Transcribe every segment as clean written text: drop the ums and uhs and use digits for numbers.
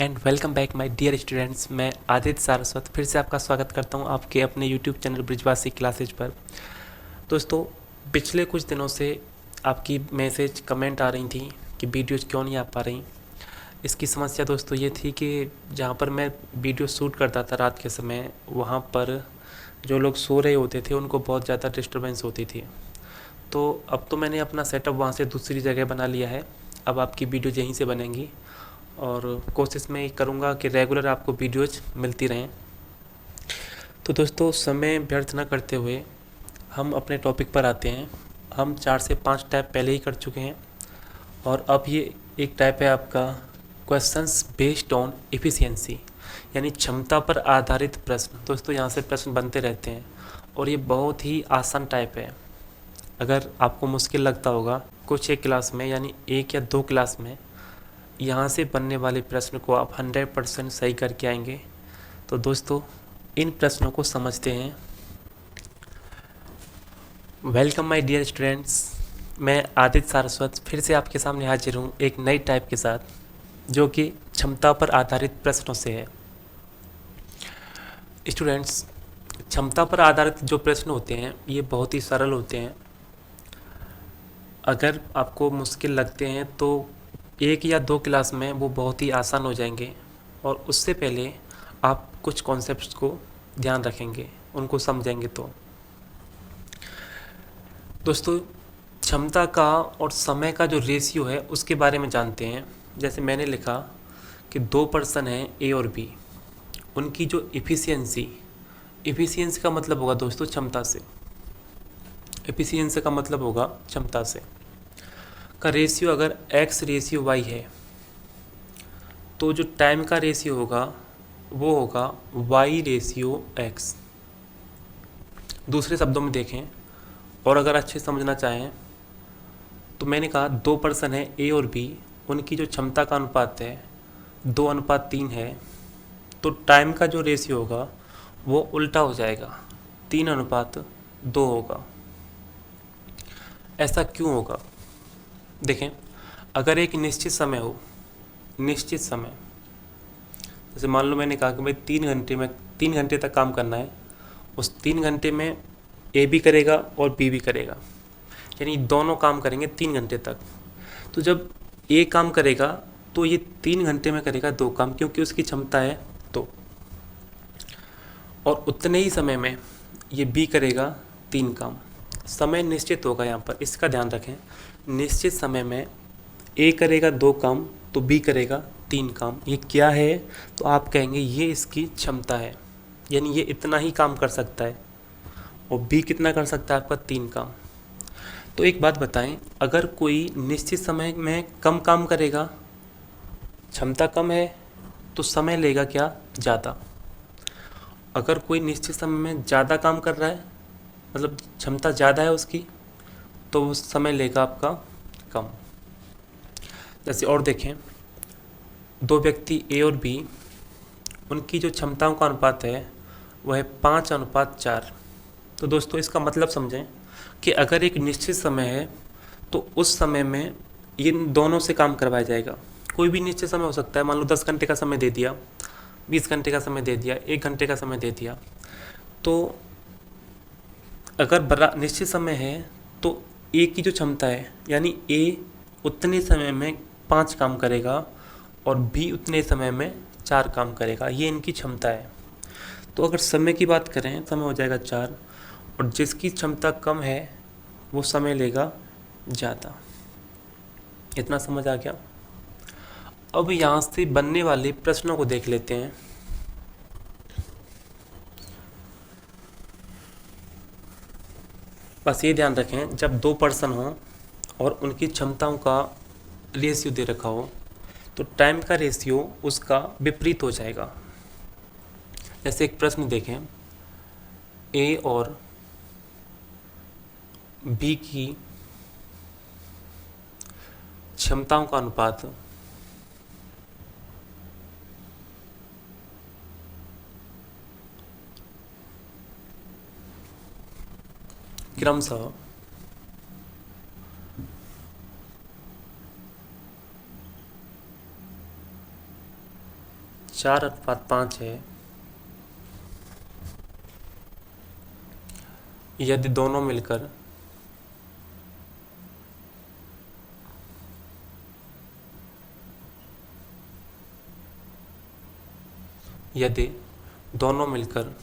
And welcome back my dear students. मैं आदित्य सारस्वत फिर से आपका स्वागत करता हूं आपके अपने यूट्यूब चैनल ब्रिजवासी क्लासेज पर। दोस्तों, पिछले कुछ दिनों से आपकी मैसेज कमेंट आ रही थी कि वीडियोज़ क्यों नहीं आ पा रही। इसकी समस्या दोस्तों ये थी कि जहां पर मैं वीडियो शूट करता था रात के समय, वहां पर जो लोग सो रहे होते थे उनको बहुत ज़्यादा डिस्टर्बेंस होती थी। तो अब तो मैंने अपना सेटअप वहाँ से दूसरी जगह बना लिया है। अब आपकी वीडियो यहीं से बनेंगी और कोशिश मैं करूँगा कि रेगुलर आपको वीडियोज मिलती रहें। तो दोस्तों, समय व्यर्थ न करते हुए हम अपने टॉपिक पर आते हैं। हम 4 से 5 टाइप पहले ही कर चुके हैं और अब ये एक टाइप है आपका क्वेश्चंस बेस्ड ऑन एफिशिएंसी, यानी क्षमता पर आधारित प्रश्न। दोस्तों, यहाँ से प्रश्न बनते रहते हैं और ये बहुत ही आसान टाइप है। अगर आपको मुश्किल लगता होगा कुछ एक क्लास में यानी 1 या 2 क्लास में यहाँ से बनने वाले प्रश्न को आप 100% सही करके आएंगे। तो दोस्तों, इन प्रश्नों को समझते हैं। वेलकम माय डियर स्टूडेंट्स, मैं आदित्य सारस्वत फिर से आपके सामने हाजिर हूँ एक नई टाइप के साथ, जो कि क्षमता पर आधारित प्रश्नों से है। स्टूडेंट्स, क्षमता पर आधारित जो प्रश्न होते हैं ये बहुत ही सरल होते हैं। अगर आपको मुश्किल लगते हैं तो 1 या 2 क्लास में वो बहुत ही आसान हो जाएंगे और उससे पहले आप कुछ कॉन्सेप्ट्स को ध्यान रखेंगे, उनको समझेंगे। तो दोस्तों, क्षमता का और समय का जो रेशियो है उसके बारे में जानते हैं। जैसे मैंने लिखा कि 2 पर्सन हैं ए और बी, उनकी जो एफिशिएंसी का मतलब होगा दोस्तों क्षमता से। एफिशिएंसी का मतलब होगा क्षमता से का रेशियो अगर x रेशियो y है तो जो टाइम का रेशियो होगा वो होगा y रेशियो x। दूसरे शब्दों में देखें और अगर अच्छे समझना चाहें तो मैंने कहा 2 पर्सन है ए और बी, उनकी जो क्षमता का अनुपात है 2:3 है, तो टाइम का जो रेशियो होगा वो उल्टा हो जाएगा, 3:2 होगा। ऐसा क्यों होगा? देखें, अगर एक निश्चित समय हो, निश्चित समय, जैसे मान लो मैंने कहा कि भाई 3 घंटे तक काम करना है, उस 3 घंटे में ए भी करेगा और बी भी करेगा, यानी दोनों काम करेंगे 3 घंटे तक। तो जब ए काम करेगा तो ये 3 घंटे में करेगा 2 काम, क्योंकि उसकी क्षमता है 2, और उतने ही समय में ये बी करेगा 3 काम। समय निश्चित होगा यहाँ पर, इसका ध्यान रखें। निश्चित समय में ए करेगा 2 काम तो बी करेगा 3 काम। ये क्या है? तो आप कहेंगे ये इसकी क्षमता है, यानी ये इतना ही काम कर सकता है, और बी कितना कर सकता है? आपका 3 काम। तो एक बात बताएं, अगर कोई निश्चित समय में कम काम करेगा, क्षमता कम है, तो समय लेगा क्या? ज़्यादा। अगर कोई निश्चित समय में ज़्यादा काम कर रहा है, मतलब क्षमता ज़्यादा है उसकी, तो वो समय लेगा आपका कम। जैसे और देखें, 2 व्यक्ति ए और बी, उनकी जो क्षमताओं का अनुपात है वह है 5:4। तो दोस्तों, इसका मतलब समझें कि अगर एक निश्चित समय है तो उस समय में इन दोनों से काम करवाया जाएगा। कोई भी निश्चित समय हो सकता है, मान लो 10 घंटे का समय दे दिया, 20 घंटे का समय दे दिया, 1 घंटे का समय दे दिया। तो अगर बड़ा निश्चित समय है तो ए की जो क्षमता है, यानी ए उतने समय में 5 काम करेगा और बी उतने समय में 4 काम करेगा, ये इनकी क्षमता है। तो अगर समय की बात करें, समय हो जाएगा 4, और जिसकी क्षमता कम है वो समय लेगा ज़्यादा। इतना समझ आ गया? अब यहाँ से बनने वाले प्रश्नों को देख लेते हैं। बस ये ध्यान रखें, जब 2 पर्सन हों और उनकी क्षमताओं का रेशियो दे रखा हो तो टाइम का रेशियो उसका विपरीत हो जाएगा। जैसे एक प्रश्न देखें, ए और बी की क्षमताओं का अनुपात क्रमशः 4:5 है, यदि दोनों मिलकर यदि दोनों मिलकर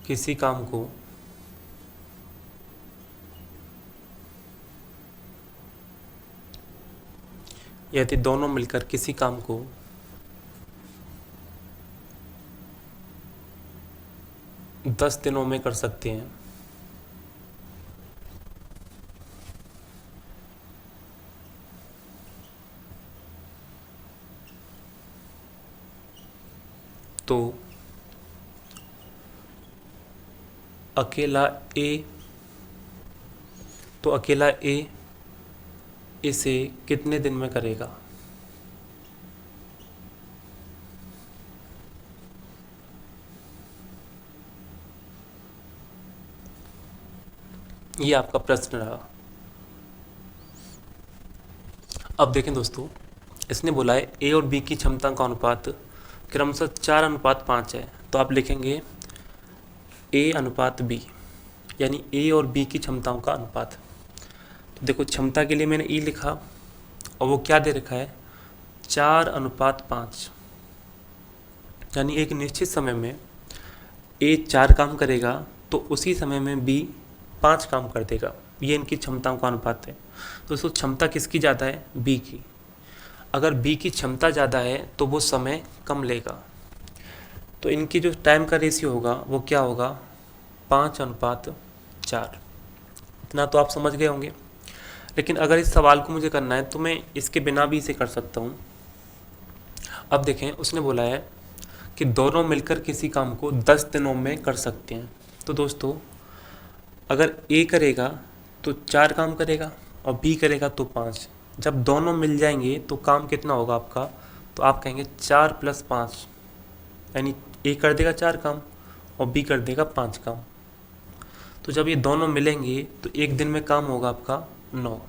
किसी काम को यदि दोनों मिलकर किसी काम को 10 दिनों में कर सकते हैं तो अकेला ए इसे कितने दिन में करेगा? ये आपका प्रश्न रहा। अब देखें दोस्तों, इसने बोला है ए और बी की क्षमता का अनुपात क्रमशः 4:5 है, तो आप लिखेंगे ए अनुपात बी, यानी ए और बी की क्षमताओं का अनुपात। तो देखो, क्षमता के लिए मैंने ई लिखा और वो क्या दे रखा है, 4:5, यानी एक निश्चित समय में ए 4 काम करेगा तो उसी समय में बी 5 काम कर देगा। ये इनकी क्षमताओं का अनुपात है। तो दोस्तों, क्षमता किसकी ज़्यादा है? बी की। अगर बी की क्षमता ज़्यादा है तो वो समय कम लेगा, तो इनकी जो टाइम का रेशियो होगा वो क्या होगा, 5:4। इतना तो आप समझ गए होंगे। लेकिन अगर इस सवाल को मुझे करना है तो मैं इसके बिना भी इसे कर सकता हूँ। अब देखें, उसने बोला है कि दोनों मिलकर किसी काम को 10 दिनों में कर सकते हैं। तो दोस्तों, अगर ए करेगा तो 4 काम करेगा और बी करेगा तो 5। जब दोनों मिल जाएंगे तो काम कितना होगा आपका, तो आप कहेंगे 4 + 5, यानी ए कर देगा 4 काम और बी कर देगा 5 काम। तो जब ये दोनों मिलेंगे तो एक दिन में काम होगा आपका 9।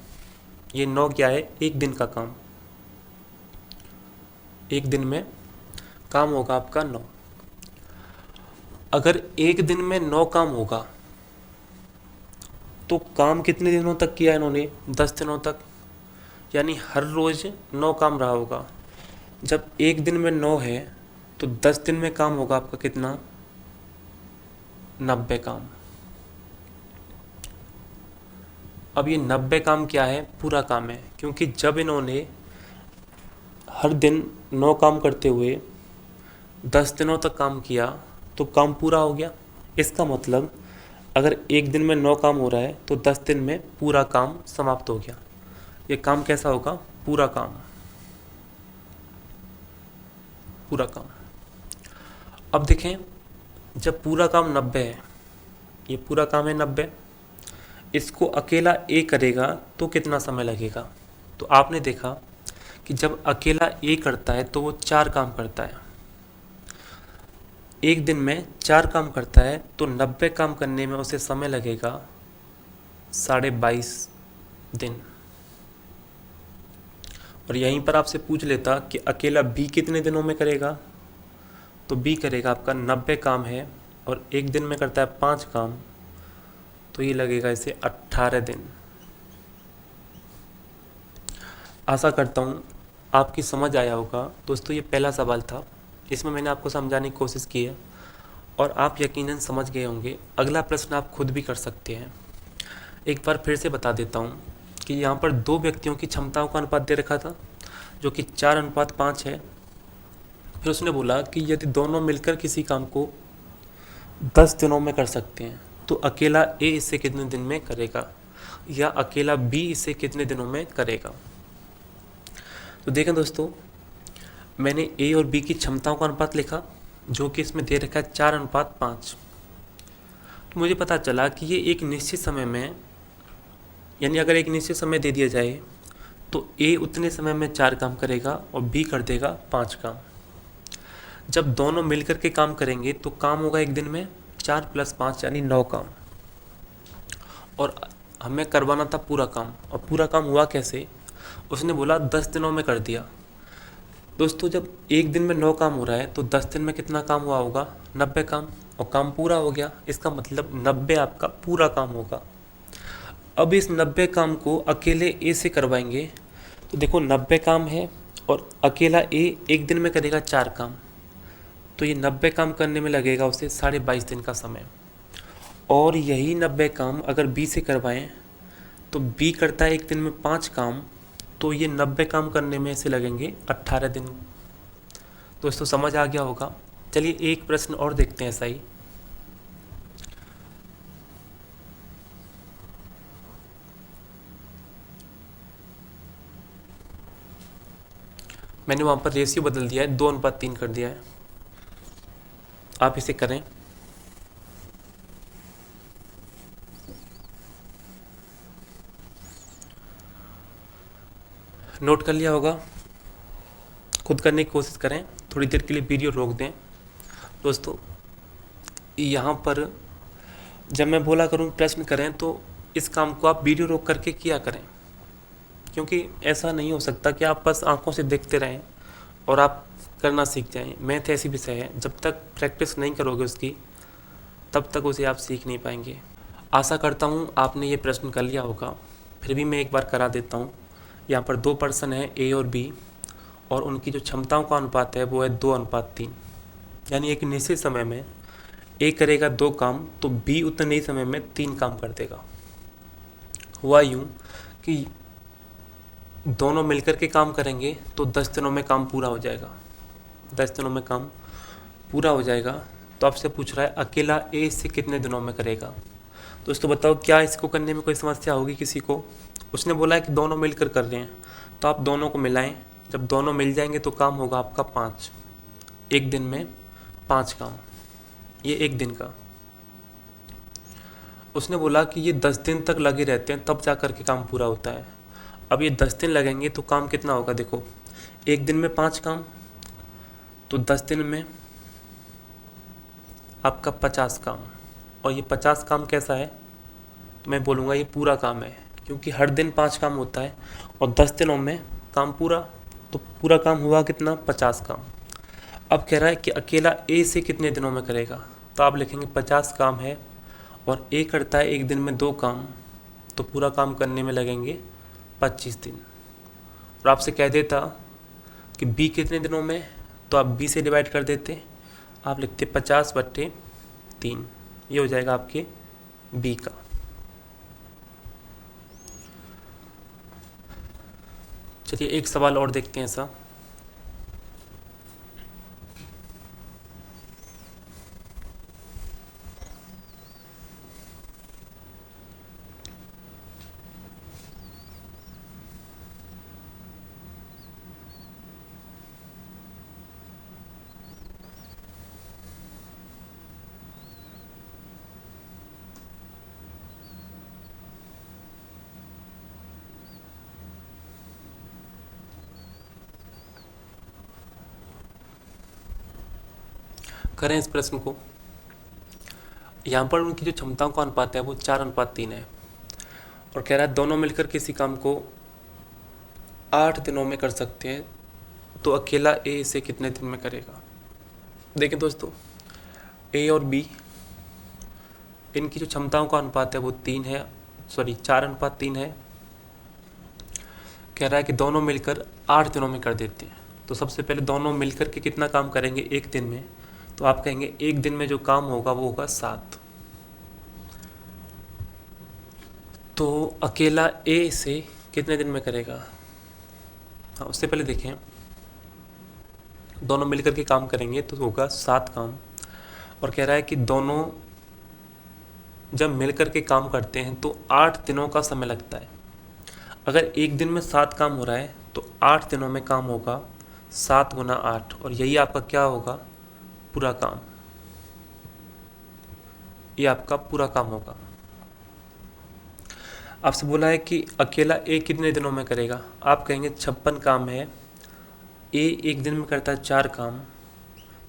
ये 9 क्या है, एक दिन का काम। एक दिन में काम होगा आपका 9। अगर एक दिन में 9 काम होगा तो काम कितने दिनों तक किया इन्होंने, 10 दिनों तक, यानी हर रोज 9 काम रहा होगा। जब एक दिन में 9 है तो 10 दिन में काम होगा आपका कितना, 90 काम। अब ये 90 काम क्या है, पूरा काम है, क्योंकि जब इन्होंने हर दिन 9 काम करते हुए 10 दिनों तक काम किया तो काम पूरा हो गया। इसका मतलब अगर एक दिन में 9 काम हो रहा है तो 10 दिन में पूरा काम समाप्त हो गया। ये काम कैसा होगा, पूरा काम, पूरा काम। अब देखें, जब पूरा काम 90 है, ये पूरा काम है 90, इसको अकेला ए करेगा तो कितना समय लगेगा? तो आपने देखा कि जब अकेला ए करता है तो वो 4 काम करता है, एक दिन में 4 काम करता है, तो 90 काम करने में उसे समय लगेगा 22.5 दिन। और यहीं पर आपसे पूछ लेता कि अकेला बी कितने दिनों में करेगा, तो बी करेगा आपका 90 काम है और एक दिन में करता है 5 काम, तो ये लगेगा इसे 18 दिन। आशा करता हूँ आपकी समझ आया होगा। दोस्तों, ये पहला सवाल था, इसमें मैंने आपको समझाने की कोशिश की है और आप यकीनन समझ गए होंगे। अगला प्रश्न आप खुद भी कर सकते हैं। एक बार फिर से बता देता हूँ कि यहाँ पर 2 व्यक्तियों की क्षमताओं का अनुपात दे रखा था जो कि 4:5 है। फिर उसने बोला कि यदि दोनों मिलकर किसी काम को 10 दिनों में कर सकते हैं तो अकेला ए इसे कितने दिन में करेगा, या अकेला बी इसे कितने दिनों में करेगा। तो देखें दोस्तों, मैंने ए और बी की क्षमताओं का अनुपात लिखा जो कि इसमें दे रखा है 4:5। तो मुझे पता चला कि ये एक निश्चित समय में, यानी अगर एक निश्चित समय दे दिया जाए तो ए उतने समय में 4 काम करेगा और बी कर देगा 5 काम। जब दोनों मिलकर के काम करेंगे तो काम होगा एक दिन में 4 + 5 यानी 9 काम, और हमें करवाना था पूरा काम। और पूरा काम हुआ कैसे, उसने बोला 10 दिनों में कर दिया। दोस्तों जब एक दिन में 9 काम हो रहा है तो 10 दिन में कितना काम हुआ होगा? 90 काम। और काम पूरा हो गया, इसका मतलब 90 आपका पूरा काम होगा। अब इस 90 काम को अकेले ए से करवाएंगे तो देखो 90 काम है और अकेला ए एक दिन में करेगा 4 काम, तो ये 90 काम करने में लगेगा उसे 22.5 दिन का समय। और यही 90 काम अगर बी से करवाएं तो बी करता है एक दिन में 5 काम, तो ये 90 काम करने में इसे लगेंगे 18 दिन। दोस्तों समझ आ गया होगा। चलिए एक प्रश्न और देखते हैं ऐसा ही। मैंने वहाँ पर रेशियो बदल दिया है, 2:3 कर दिया है। आप इसे करें। नोट कर लिया होगा, खुद करने की कोशिश करें। थोड़ी देर के लिए वीडियो रोक दें। दोस्तों यहाँ पर जब मैं बोला करूँ प्रश्न करें तो इस काम को आप वीडियो रोक करके किया करें, क्योंकि ऐसा नहीं हो सकता कि आप बस आंखों से देखते रहें और आप करना सीख जाएं। मैथ ऐसी विषय है, जब तक प्रैक्टिस नहीं करोगे उसकी तब तक उसे आप सीख नहीं पाएंगे। आशा करता हूँ आपने ये प्रश्न कर लिया होगा, फिर भी मैं एक बार करा देता हूँ। यहाँ पर 2 पर्सन हैं ए और बी, और उनकी जो क्षमताओं का अनुपात है वो है 2:3। यानी एक निश्चित समय में ए करेगा 2 काम तो बी उतने ही समय में 3 काम कर देगा। हुआ यूँ कि दोनों मिलकर के काम करेंगे तो 10 दिनों में काम पूरा हो जाएगा। 10 दिनों में काम पूरा हो जाएगा। तो आपसे पूछ रहा है अकेला ए इसे कितने दिनों में करेगा। दोस्तों बताओ क्या इसको करने में कोई समस्या होगी किसी को? उसने बोला है कि दोनों मिलकर कर रहे हैं, तो आप दोनों को मिलाएं। जब दोनों मिल जाएंगे तो काम होगा आपका 5। एक दिन में 5 काम, ये एक दिन का। उसने बोला कि ये 10 दिन तक लगे रहते हैं तब जा कर के काम पूरा होता है। अब ये 10 दिन लगेंगे तो काम कितना होगा? देखो एक दिन में 5 काम, तो 10 दिन में आपका 50 काम। और ये 50 काम कैसा है? तो मैं बोलूँगा ये पूरा काम है, क्योंकि हर दिन 5 काम होता है और 10 दिनों में काम पूरा। तो पूरा काम हुआ कितना? 50 काम। अब कह रहा है कि अकेला ए से कितने दिनों में करेगा, तो आप लिखेंगे 50 काम है और ए करता है एक दिन में 2 काम, तो पूरा काम करने में लगेंगे 25 दिन। और आपसे कह देता कि बी कितने दिनों में, तो आप बी से डिवाइड कर देते, आप लिखते 50/3। ये हो जाएगा आपके बी का। चलिए एक सवाल और देखते हैं ऐसा। करें इस प्रश्न को। यहाँ पर उनकी जो क्षमताओं का अनुपात है वो 4:3 है, और कह रहा है दोनों मिलकर किसी काम को 8 दिनों में कर सकते हैं, तो अकेला ए इसे कितने दिन में करेगा। देखिए दोस्तों, ए और बी इनकी जो क्षमताओं का अनुपात है वो 4:3 है। कह रहा है कि दोनों मिलकर 8 दिनों में कर देते हैं। तो सबसे पहले दोनों मिलकर के कितना काम करेंगे एक दिन में, तो आप कहेंगे एक दिन में जो काम होगा वो होगा 7। तो अकेला ए से कितने दिन में करेगा? हाँ, उससे पहले देखें, दोनों मिलकर के काम करेंगे तो होगा 7 काम। और कह रहा है कि दोनों जब मिलकर के काम करते हैं तो 8 दिनों का समय लगता है। अगर एक दिन में 7 काम हो रहा है तो 8 दिनों में काम होगा 7 × 8, और यही आपका क्या होगा? पूरा काम। ये आपका पूरा काम होगा। आपसे बोला है कि अकेला ए कितने दिनों में करेगा, आप कहेंगे 56 काम है। ए एक दिन में करता है 4 काम,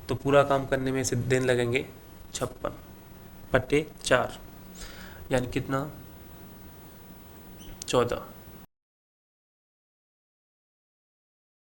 तो पूरा काम करने में इसे दिन लगेंगे 56/4, यानी कितना? 14।